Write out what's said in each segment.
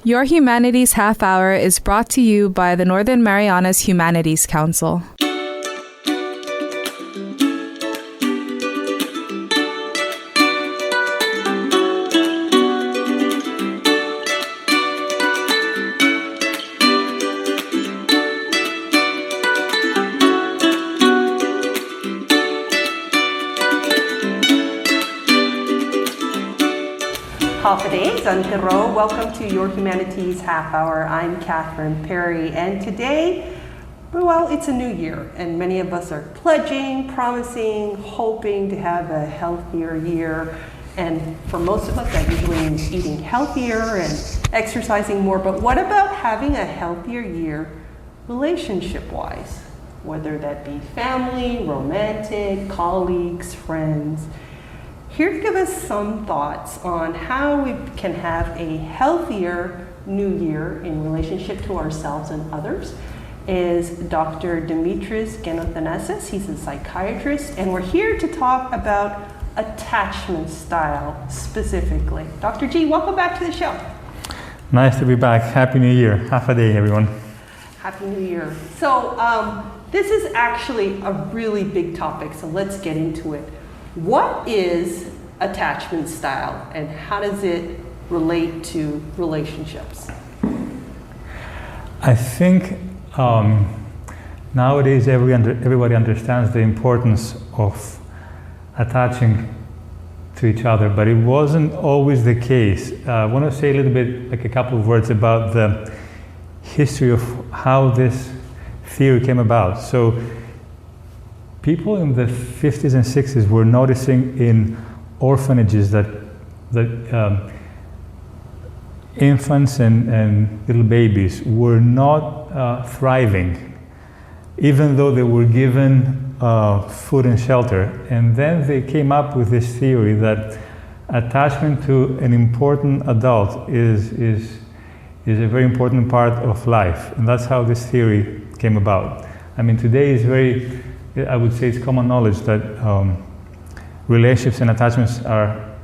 Your Humanities Half Hour is brought to you by the Northern Marianas Humanities Council. Hafideh, Zantiro. Welcome to Your Humanities Half Hour. I'm Catherine Perry, and today, well, it's a new year, and many of us are pledging, promising, hoping to have a healthier year. And for most of us, that usually means eating healthier and exercising more. But what about having a healthier year relationship-wise? Whether that be family, romantic, colleagues, friends. Here to give us some thoughts on how we can have a healthier new year in relationship to ourselves and others is Dr. Dimitris Gerothanassis. He's a psychiatrist, and we're here to talk about attachment style specifically. Dr. G, welcome back to the show. Nice to be back. Happy New Year. Half a day, everyone. Happy New Year. So this is actually a really big topic, so let's get into it. What is attachment style and how does it relate to relationships? I think nowadays everybody understands the importance of attaching to each other, but it wasn't always the case. I want to say a little bit, like a couple of words about the history of how this theory came about. So people in the 50s and 60s were noticing in orphanages that infants and little babies were not thriving, even though they were given food and shelter. And then they came up with this theory that attachment to an important adult is a very important part of life. And that's how this theory came about. I mean, today is I would say it's common knowledge that relationships and attachments are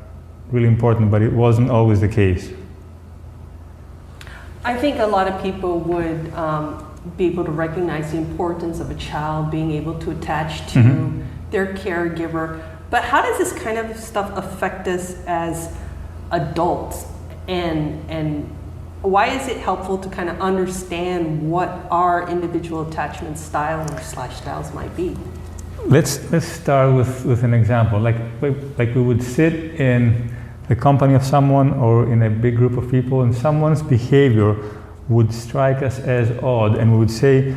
really important, but it wasn't always the case. I think a lot of people would be able to recognize the importance of a child being able to attach to their caregiver. But how does this kind of stuff affect us as adults? And why is it helpful to kind of understand what our individual attachment styles might be? Let's start with an example. Like we would sit in the company of someone or in a big group of people, and someone's behavior would strike us as odd, and we would say,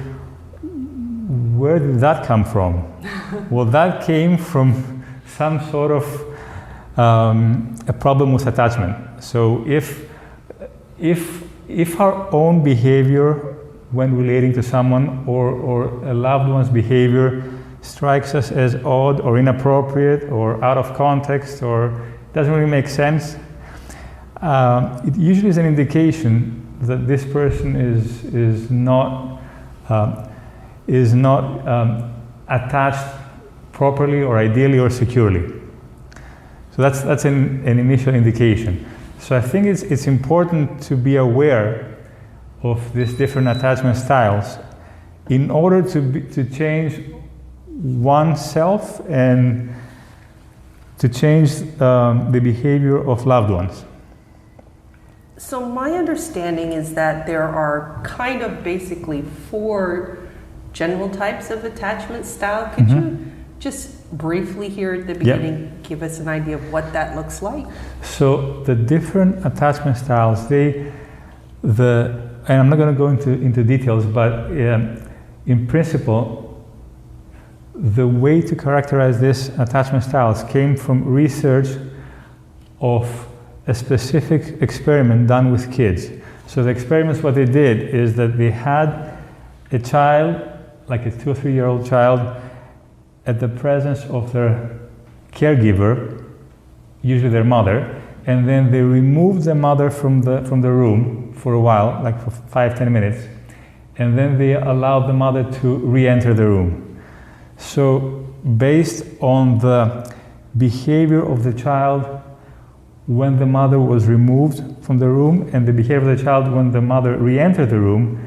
where did that come from? Well, that came from some sort of a problem with attachment. So if our own behavior when relating to someone or a loved one's behavior strikes us as odd or inappropriate or out of context or doesn't really make sense, it usually is an indication that this person is not attached properly or ideally or securely. So that's an initial indication. So I think it's important to be aware of these different attachment styles in order to change oneself and to change the behavior of loved ones. So my understanding is that there are kind of basically 4 general types of attachment style. Could you just briefly here at the beginning give us an idea of what that looks like? So the different attachment styles, and I'm not going to go into details, but in principle, the way to characterize these attachment styles came from research of a specific experiment done with kids. So the experiments, what they did is that they had a child, like a 2 or 3 year old child, at the presence of their caregiver, usually their mother, and then they removed the mother from the room for a while, like for 5-10 minutes, and then they allowed the mother to re-enter the room. So based on the behavior of the child when the mother was removed from the room, and the behavior of the child when the mother re-entered the room,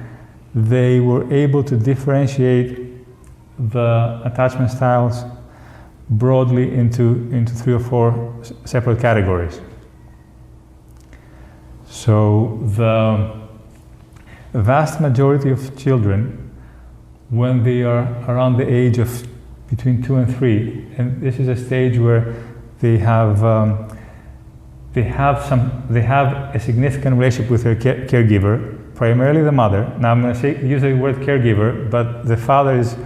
they were able to differentiate the attachment styles broadly into 3 or 4 separate categories. So the vast majority of children, when they are around the age of between 2 and 3, and this is a stage where they have a significant relationship with their caregiver, primarily the mother. Now I'm going to use the word caregiver, but the father is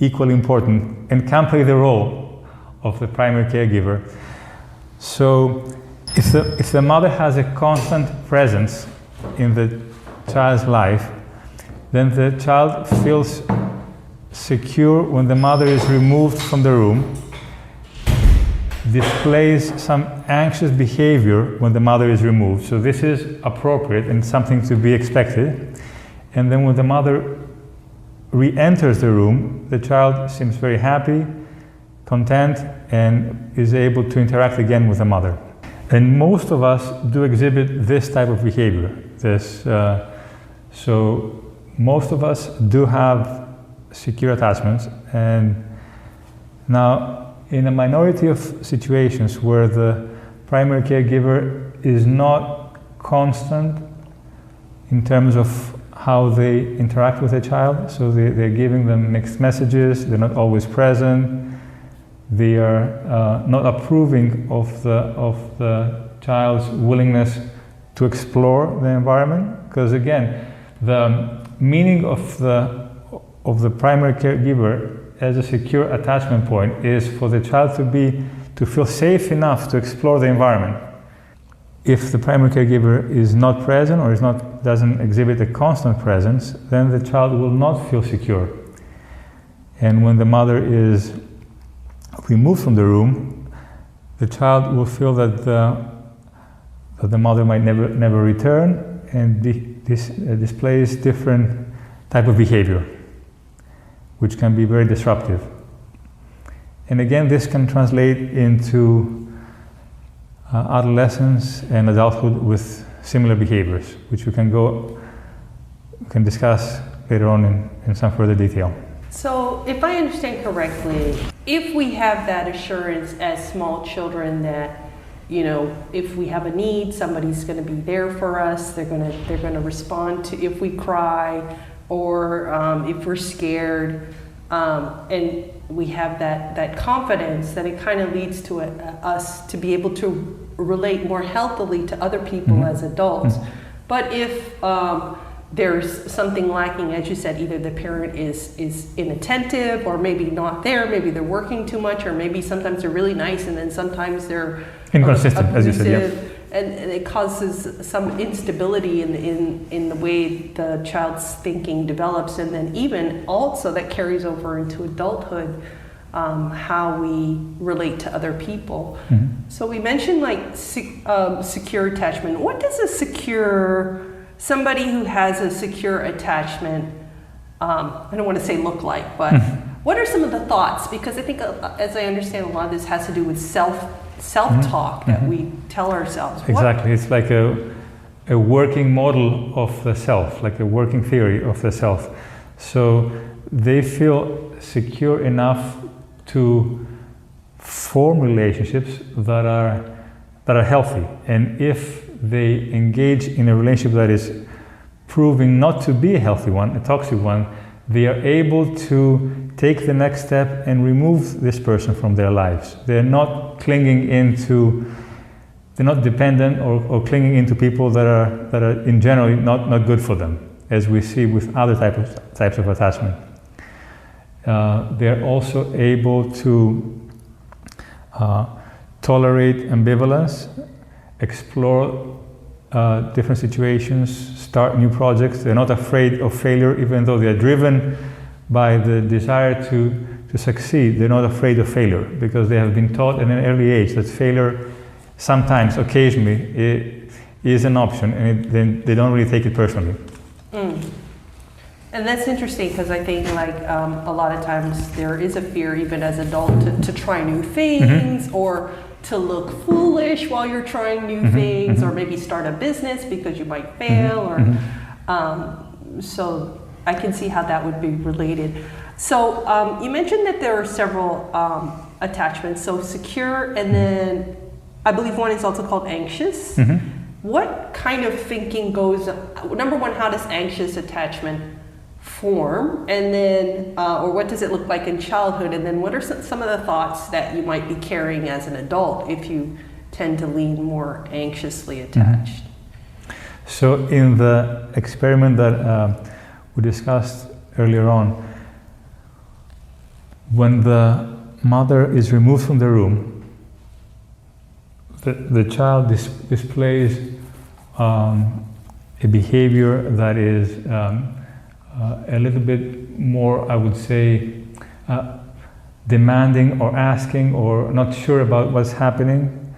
equally important and can play the role of the primary caregiver. So if the mother has a constant presence in the child's life, then the child feels secure when the mother is removed from the room, displays some anxious behavior when the mother is removed. So this is appropriate and something to be expected. And then when the mother re-enters the room, the child seems very happy, content, and is able to interact again with the mother. And most of us do exhibit this type of behavior. So most of us do have secure attachments, and now in a minority of situations where the primary caregiver is not constant in terms of how they interact with the child, so they're giving them mixed messages, they're not always present, they are not approving of the child's willingness to explore the environment, because again, the meaning of the primary caregiver as a secure attachment point is for the child to feel safe enough to explore the environment. If the primary caregiver is not present or doesn't exhibit a constant presence, then the child will not feel secure. And when the mother is removed from the room, the child will feel that the mother might never return, and this displays different type of behavior, which can be very disruptive. And again, this can translate into adolescence and adulthood with similar behaviors, which we can discuss later on in some further detail. So if I understand correctly, if we have that assurance as small children that, you know, if we have a need, somebody's going to be there for us, they're going to respond to if we cry, or if we're scared, and we have that confidence, then it kind of leads to us to be able to relate more healthily to other people as adults. But if there's something lacking, as you said, either the parent is inattentive, or maybe not there, maybe they're working too much, or maybe sometimes they're really nice and then sometimes they're inconsistent, abusive, as you said, yeah. And it causes some instability in the way the child's thinking develops, and then even also that carries over into adulthood, how we relate to other people. So we mentioned like secure attachment. What does somebody who has a secure attachment, I don't want to say look like, but what are some of the thoughts? Because I think, as I understand, a lot of this has to do with self-talk that we tell ourselves. Exactly. It's like a working model of the self, like a working theory of the self. So they feel secure enough to form relationships that are healthy. And if they engage in a relationship that is proving not to be a healthy one, a toxic one, they are able to take the next step and remove this person from their lives. They're not they're not dependent or clinging into people that are in general not good for them, as we see with other types of attachment. They're also able to tolerate ambivalence, explore different situations, start new projects. They're not afraid of failure, even though they're driven by the desire to succeed. They're not afraid of failure because they have been taught at an early age that failure sometimes, occasionally, is an option, and then they don't really take it personally. And that's interesting, because I think like a lot of times there is a fear, even as adult, to try new things, or to look foolish while you're trying new things, or maybe start a business because you might fail, or so I can see how that would be related. So you mentioned that there are several attachments, so secure, and then I believe one is also called anxious. What kind of thinking goes, number one, how does anxious attachment form, and then, or what does it look like in childhood, and then what are some of the thoughts that you might be carrying as an adult if you tend to lean more anxiously attached? So in the experiment that we discussed earlier on, when the mother is removed from the room, the child displays a behavior that is a little bit more, I would say, demanding or asking or not sure about what's happening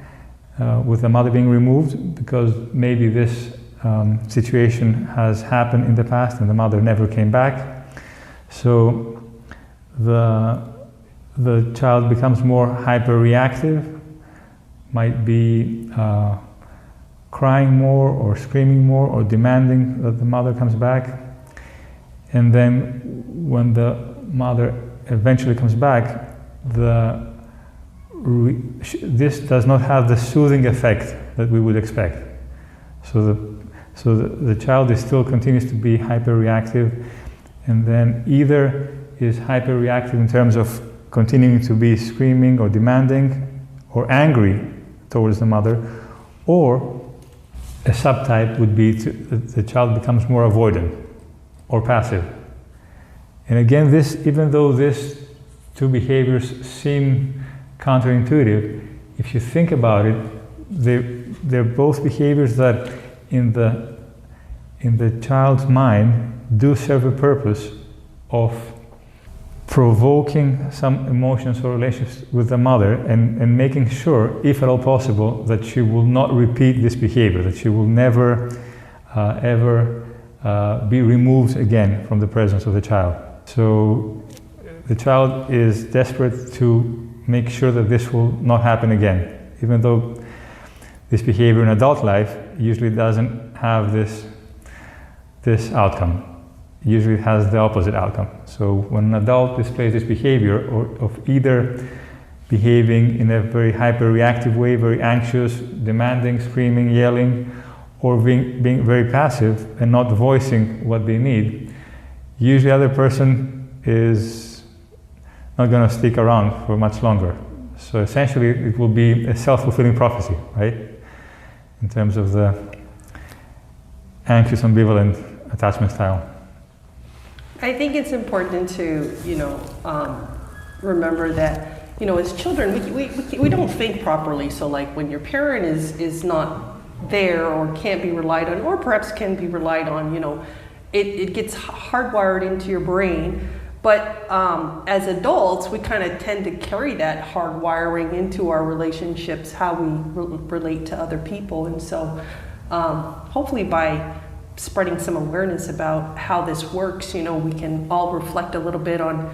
with the mother being removed, because maybe this situation has happened in the past and the mother never came back. So the child becomes more hyper-reactive, might be crying more or screaming more or demanding that the mother comes back. And then when the mother eventually comes back, this does not have the soothing effect that we would expect. So the child is still continues to be hyper-reactive, and then either is hyper-reactive in terms of continuing to be screaming or demanding or angry towards the mother, or a subtype would be the child becomes more avoidant or passive. And again, even though these two behaviors seem counterintuitive, if you think about it, they're both behaviors that in the child's mind do serve a purpose of provoking some emotions or relationships with the mother, and making sure, if at all possible, that she will not repeat this behavior, that she will never ever be removed again from the presence of the child. So the child is desperate to make sure that this will not happen again, even though this behavior in adult life usually doesn't have this outcome. Usually it has the opposite outcome. So when an adult displays this behavior of either behaving in a very hyper-reactive way, very anxious, demanding, screaming, yelling, or being very passive and not voicing what they need, usually the other person is not going to stick around for much longer. So essentially it will be a self-fulfilling prophecy, right? In terms of the anxious, ambivalent attachment style. I think it's important to, remember that, as children, we don't think properly. So like when your parent is not there or can't be relied on, or perhaps can be relied on, it gets hardwired into your brain. But as adults, we kind of tend to carry that hardwiring into our relationships, how we relate to other people. And so hopefully by spreading some awareness about how this works, we can all reflect a little bit on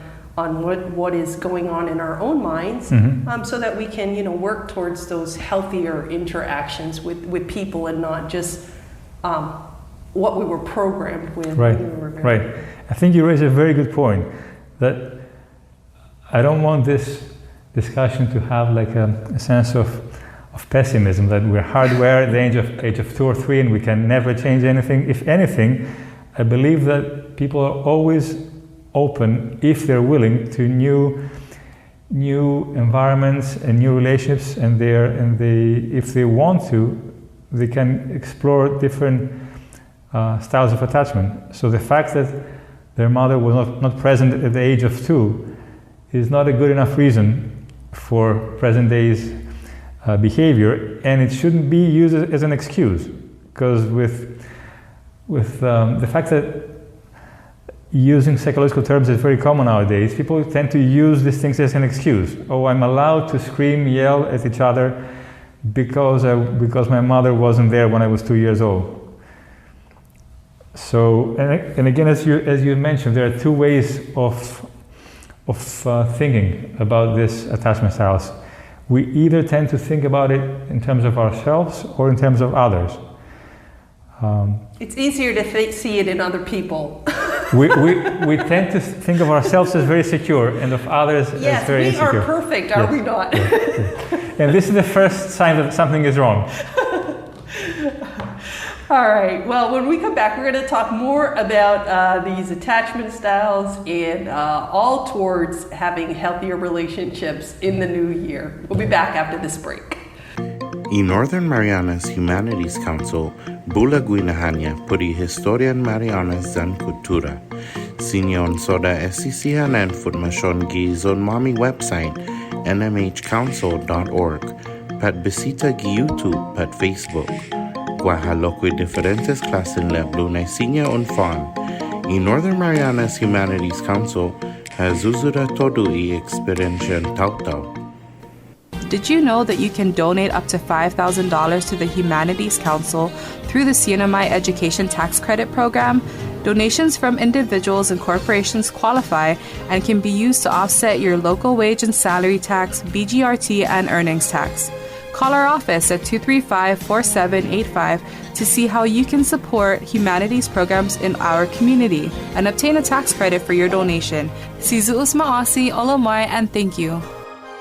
what is going on in our own minds, so that we can, work towards those healthier interactions with people, and not just what we were programmed with. Right, when we were right. I think you raise a very good point, that I don't want this discussion to have like a sense of pessimism, that we're hardwired at the age of 2 or 3 and we can never change anything. If anything, I believe that people are always open, if they're willing, to new environments and new relationships, and if they want to, they can explore different styles of attachment. So the fact that their mother was not present at the age of 2 is not a good enough reason for present day's behavior, and it shouldn't be used as an excuse, because with the fact that using psychological terms is very common nowadays, people tend to use these things as an excuse. Oh, I'm allowed to scream, yell at each other because my mother wasn't there when I was 2 years old. So, and again, as you mentioned, there are 2 ways of thinking about this attachment styles. we either tend to think about it in terms of ourselves or in terms of others. It's easier to see it in other people. we tend to think of ourselves as very secure and of others as very insecure. Yes, we are perfect, are we not? And this is the first sign that something is wrong. All right, well, when we come back, we're going to talk more about these attachment styles and all towards having healthier relationships in the new year. We'll be back after this break. I Northern Marianas Humanities Council bula guinahanya puri historian Marianas dan kultura. Sinyon soda esisihanan formasyon gi zon mami website nmhcouncil.org pat bisita gi YouTube pat Facebook. Guajalokwi diferentes klasen leblu na sinya un fan. I Northern Marianas Humanities Council has uzura todo I experiencia tautau. Did you know that you can donate up to $5,000 to the Humanities Council through the CNMI Education Tax Credit Program? Donations from individuals and corporations qualify and can be used to offset your local wage and salary tax, BGRT, and earnings tax. Call our office at 235-4785 to see how you can support humanities programs in our community and obtain a tax credit for your donation. Sizu Usmaasi, Olomai, and thank you.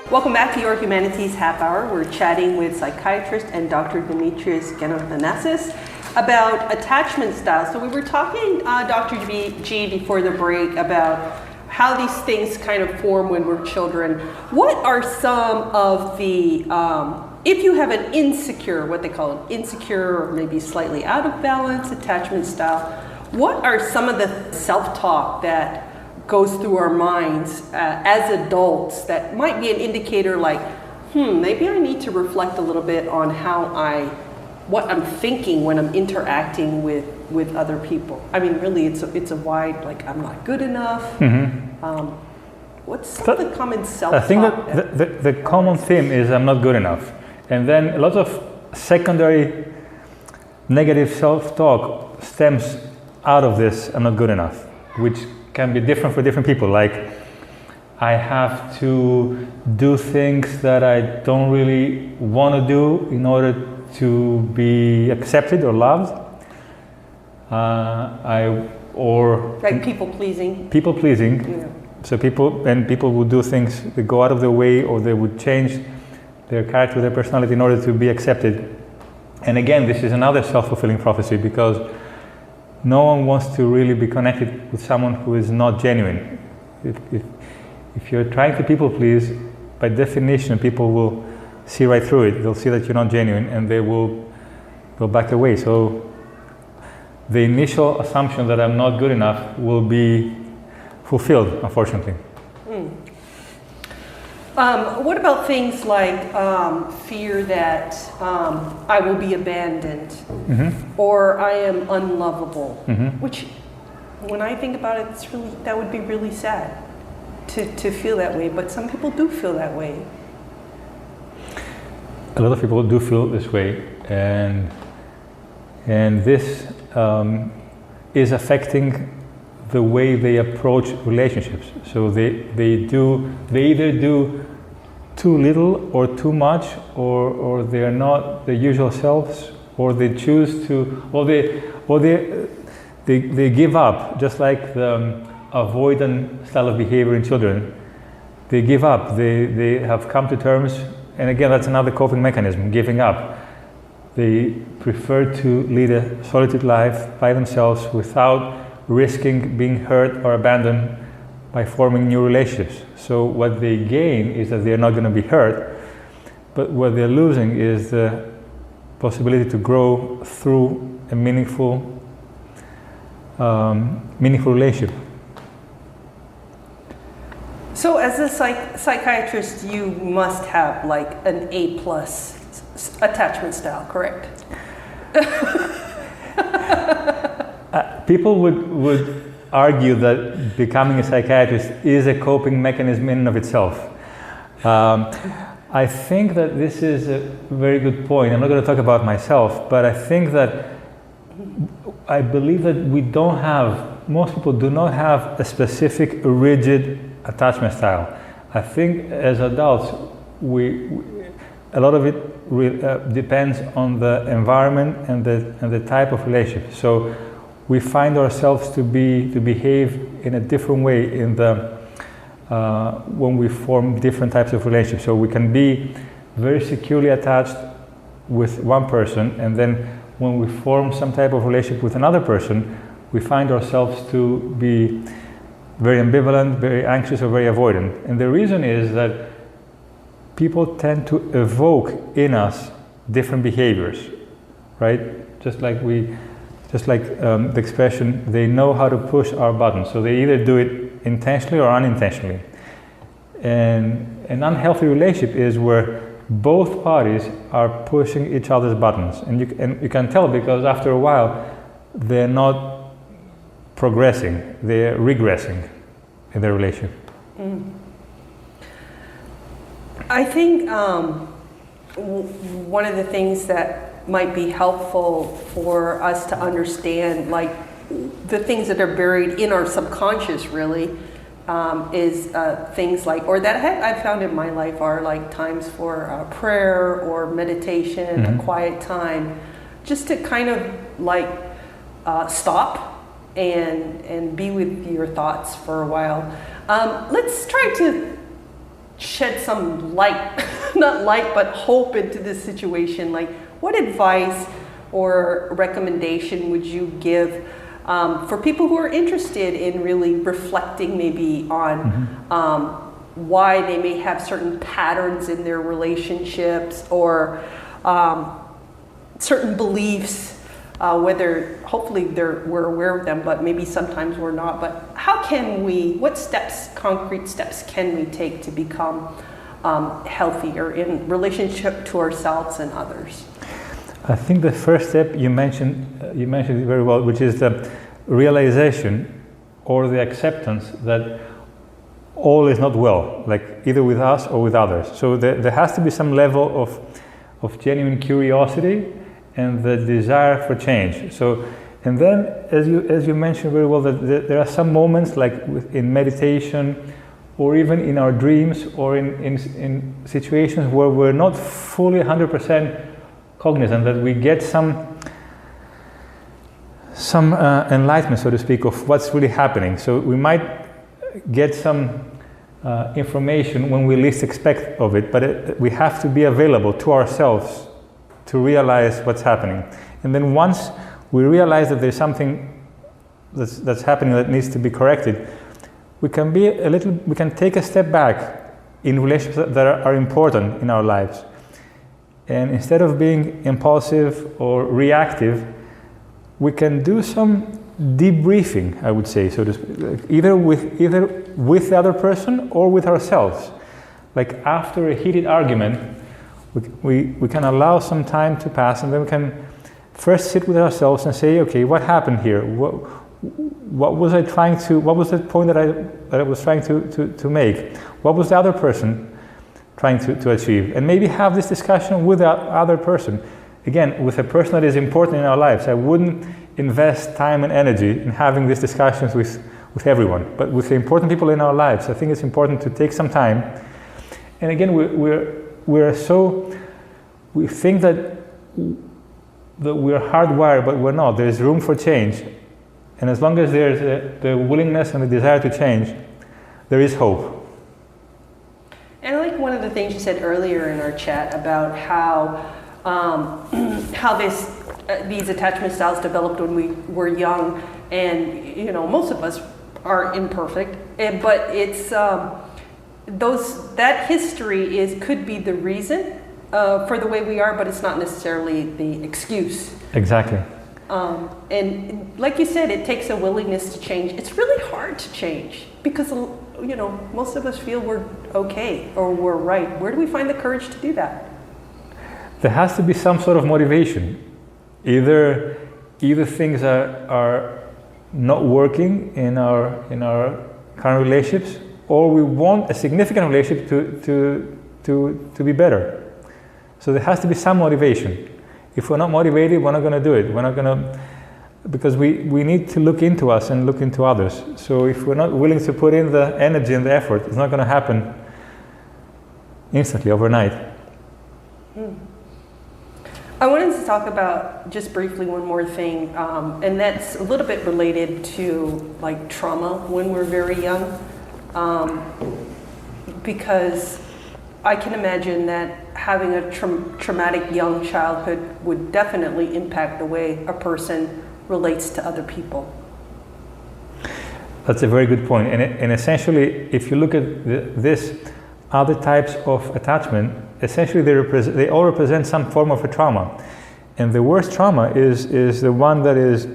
Welcome back to your Humanities Half Hour. We're chatting with psychiatrist and Dr. Dimitris Gerothanassis about attachment styles. So we were talking, Dr. G, before the break about how these things kind of form when we're children. What are some of the, if you have an insecure, what they call an insecure or maybe slightly out of balance attachment style, what are some of the self-talk that goes through our minds as adults that might be an indicator like, maybe I need to reflect a little bit on what I'm thinking when I'm interacting with other people. I mean, really, it's a wide, like, I'm not good enough. Mm-hmm. What's some of the common self-talk? I think that the common theme is I'm not good enough. And then a lot of secondary negative self-talk stems out of this I'm not good enough, which can be different for different people. Like, I have to do things that I don't really want to do in order to be accepted or loved. Like people pleasing. People pleasing. Yeah. So people would do things, they go out of their way, or they would change their character, their personality in order to be accepted. And again, this is another self-fulfilling prophecy, because no one wants to really be connected with someone who is not genuine. If you're trying to people please, by definition, people will see right through it. They'll see that you're not genuine, and they will go back away. So the initial assumption that I'm not good enough will be fulfilled, unfortunately. What about things like fear that I will be abandoned, or I am unlovable? Which, when I think about it, that would be really sad to feel that way. But some people do feel that way. A lot of people do feel this way, and this is affecting the way they approach relationships. So they either do too little or too much, or they are not their usual selves, or they choose to, or they give up, just like the avoidant style of behavior in children. They give up. They have come to terms, and again, that's another coping mechanism, giving up. They prefer to lead a solitude life by themselves without risking being hurt or abandoned by forming new relationships. So what they gain is that they're not going to be hurt, but what they're losing is the possibility to grow through a meaningful relationship. So as a psychiatrist, you must have like an A+ attachment style, correct? People would argue that becoming a psychiatrist is a coping mechanism in and of itself. I think that this is a very good point. I'm not going to talk about myself, but I believe that most people do not have a specific rigid attachment style. I think as adults, a lot of it depends on the environment and the type of relationship. So we find ourselves to behave in a different way in when we form different types of relationships. So we can be very securely attached with one person, and then when we form some type of relationship with another person, we find ourselves to be very ambivalent, very anxious, or very avoidant. And the reason is that people tend to evoke in us different behaviors, right? Just like the expression, they know how to push our buttons. So they either do it intentionally or unintentionally. And an unhealthy relationship is where both parties are pushing each other's buttons. And you can tell, because after a while, they're not progressing, they're regressing in their relationship. I think one of the things that might be helpful for us to understand, like the things that are buried in our subconscious really, is things like, or that I've found in my life are like times for prayer or meditation, a quiet time, just to kind of like stop and be with your thoughts for a while. Let's try to shed some light, not light, but hope into this situation. Like, what advice or recommendation would you give for people who are interested in really reflecting maybe on why they may have certain patterns in their relationships or certain beliefs, whether hopefully we're aware of them, but maybe sometimes we're not. But what concrete steps can we take to become healthier in relationship to ourselves and others? I think the first step you mentioned it very well, which is the realization or the acceptance that all is not well, like either with us or with others. So there has to be some level of genuine curiosity and the desire for change. So, and then as you mentioned very well, that there are some moments like in meditation or even in our dreams or in situations where we're not fully 100% cognizant, that we get some enlightenment, so to speak, of what's really happening. So we might get some information when we least expect of it, but we have to be available to ourselves to realize what's happening. And then once we realize that there's something that's happening that needs to be corrected, we can take a step back in relationships that are important in our lives. And instead of being impulsive or reactive, we can do some debriefing, I would say, so to speak, either with the other person or with ourselves. Like after a heated argument, we can allow some time to pass, and then we can first sit with ourselves and say, okay, what happened here? What was the point that I was trying to make? What was the other person trying to achieve? And maybe have this discussion with the other person. Again, with a person that is important in our lives. I wouldn't invest time and energy in having these discussions with everyone, but with the important people in our lives, I think it's important to take some time. And again, we think that we're hardwired, but we're not. There's room for change. And as long as there's the willingness and the desire to change, there is hope. And I like one of the things you said earlier in our chat about how these attachment styles developed when we were young, and most of us are imperfect, but it's that history could be the reason for the way we are, but it's not necessarily the excuse. Exactly. And like you said, it takes a willingness to change. It's really hard to change because most of us feel we're okay or we're right. Where do we find the courage to do that? There has to be some sort of motivation. Either things are not working in our current relationships, or we want a significant relationship to be better. So there has to be some motivation. If we're not motivated, we're not going to do it. We're not going to, because we need to look into us and look into others. So if we're not willing to put in the energy and the effort, it's not going to happen instantly, overnight. I wanted to talk about just briefly one more thing, and that's a little bit related to like trauma when we're very young, because I can imagine that having a traumatic young childhood would definitely impact the way a person relates to other people. That's a very good point. And essentially, if you look at this, other types of attachment, essentially they all represent some form of a trauma. And the worst trauma is the one that is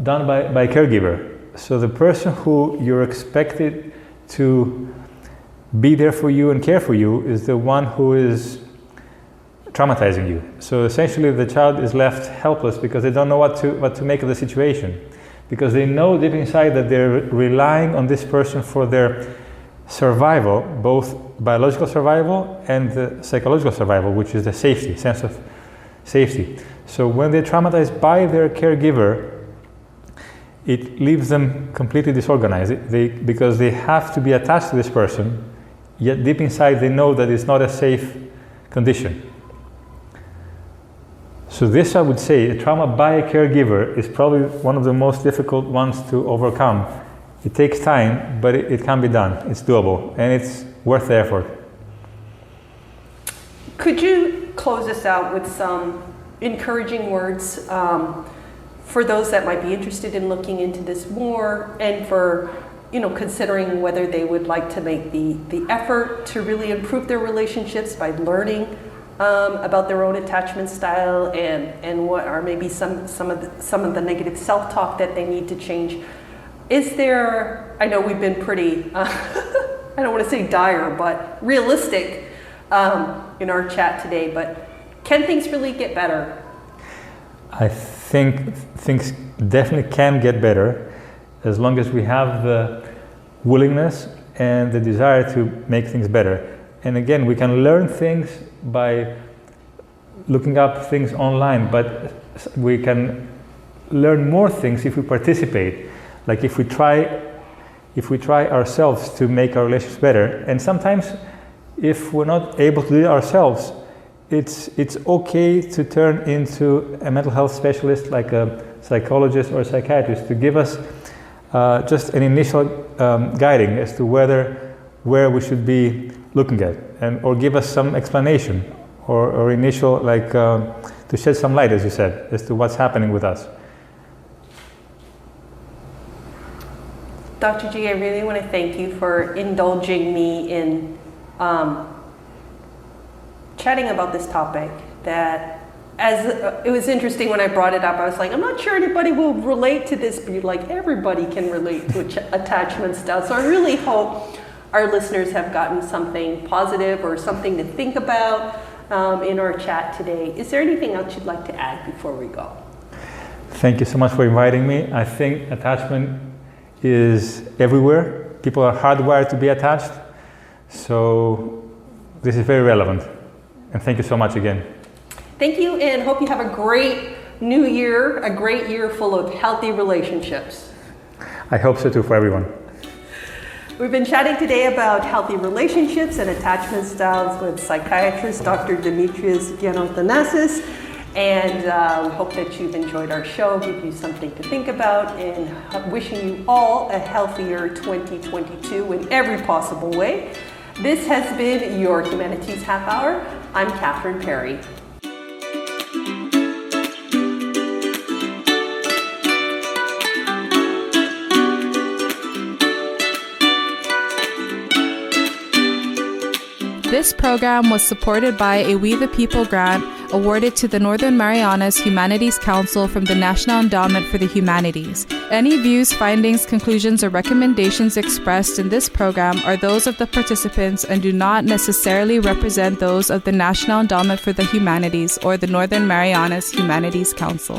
done by a caregiver. So the person who you're expected to be there for you and care for you is the one who is traumatizing you. So essentially the child is left helpless because they don't know what to make of the situation, because they know deep inside that they're relying on this person for their survival, both biological survival and the psychological survival, which is the safety, sense of safety. So when they're traumatized by their caregiver, it leaves them completely disorganized because they have to be attached to this person, yet deep inside they know that it's not a safe condition. So this, I would say, a trauma by a caregiver is probably one of the most difficult ones to overcome. It takes time, but it can be done. It's doable, and it's worth the effort. Could you close us out with some encouraging words for those that might be interested in looking into this more, and for considering whether they would like to make the effort to really improve their relationships by learning about their own attachment style and what are maybe some of the negative self-talk that they need to change? Is there, I know we've been pretty, I don't want to say dire, but realistic in our chat today, but can things really get better? I think things definitely can get better as long as we have the willingness and the desire to make things better. And again, we can learn things by looking up things online, but we can learn more things if we participate. Like if we try ourselves to make our relationships better. And sometimes if we're not able to do it ourselves, it's okay to turn into a mental health specialist like a psychologist or a psychiatrist to give us just an initial guiding as to where we should be looking at, or give us some explanation or initial, to shed some light, as you said, as to what's happening with us. Dr. G, I really want to thank you for indulging me in chatting about this topic. That it was interesting when I brought it up. I was like, I'm not sure anybody will relate to this, but you're like, everybody can relate to attachment style. So I really hope our listeners have gotten something positive or something to think about in our chat today. Is there anything else you'd like to add before we go? Thank you so much for inviting me. I think attachment is everywhere. People are hardwired to be attached. So this is very relevant. And thank you so much again. Thank you, and hope you have a great new year, a great year full of healthy relationships. I hope so too for everyone. We've been chatting today about healthy relationships and attachment styles with psychiatrist Dr. Dimitris Gerothanassis. And we hope that you've enjoyed our show, give you something to think about, and wishing you all a healthier 2022 in every possible way. This has been your Humanities Half Hour. I'm Catherine Perry. This program was supported by a We the People grant awarded to the Northern Marianas Humanities Council from the National Endowment for the Humanities. Any views, findings, conclusions, or recommendations expressed in this program are those of the participants and do not necessarily represent those of the National Endowment for the Humanities or the Northern Marianas Humanities Council.